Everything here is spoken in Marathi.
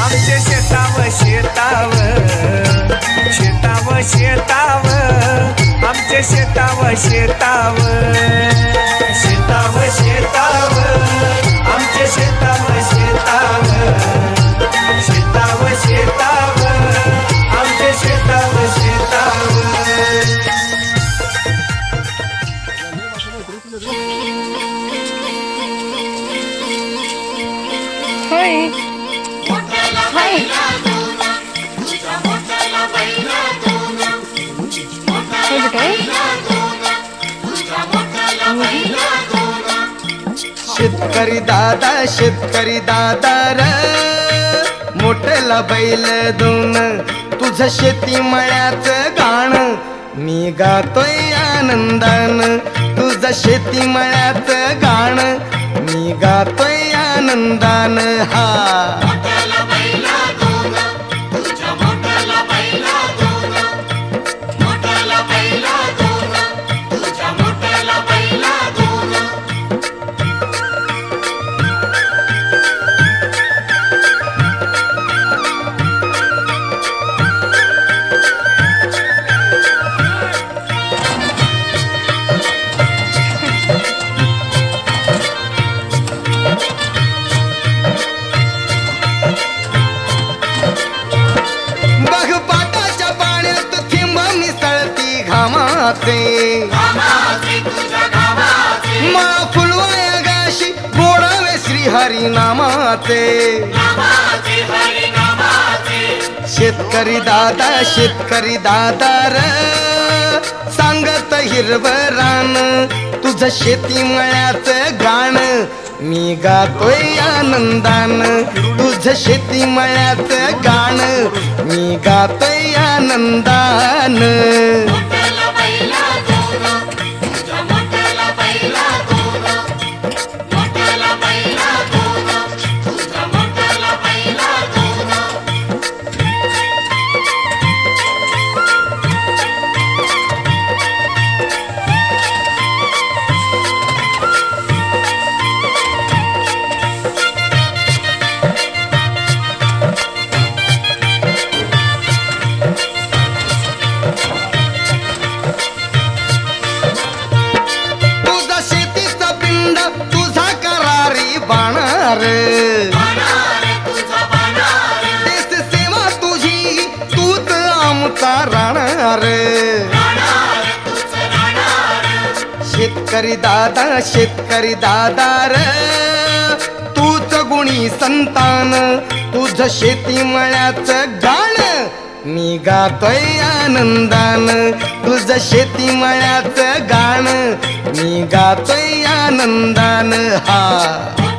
आमचे शेताव शेताव शेताव शेताव आमचे शेताव शेताव शेताव शेताव आमचे शेताव शेताव शेताव शेताव आमचे शेताव शेताव हाय हाय शेतकरी दादा र मोठला बैल दोन तुझं शेती मळ्याचं गाण मी गातोय आनंदान तुझं शेती मळ्याचं गाण मी गातोय आनंदान हा मा फुलवाया गाशी गोडावे श्री हरी नामाचे शेतकरी दादा र सांगत हिरवं रान तुझं शेती मळ्याचं गाण मी गातोय आनंदान तुझं शेती मळ्याचं गाण मी गातोय आनंदान देश सेवा तुझी तूच आमचा राहणार शेतकरी दादा र तूच गुणी संतान तुझं शेती मळ्याचं गाण मी गातोय आनंदान तुझं शेती मळ्याचं गाण मी गातोय आनंदान हा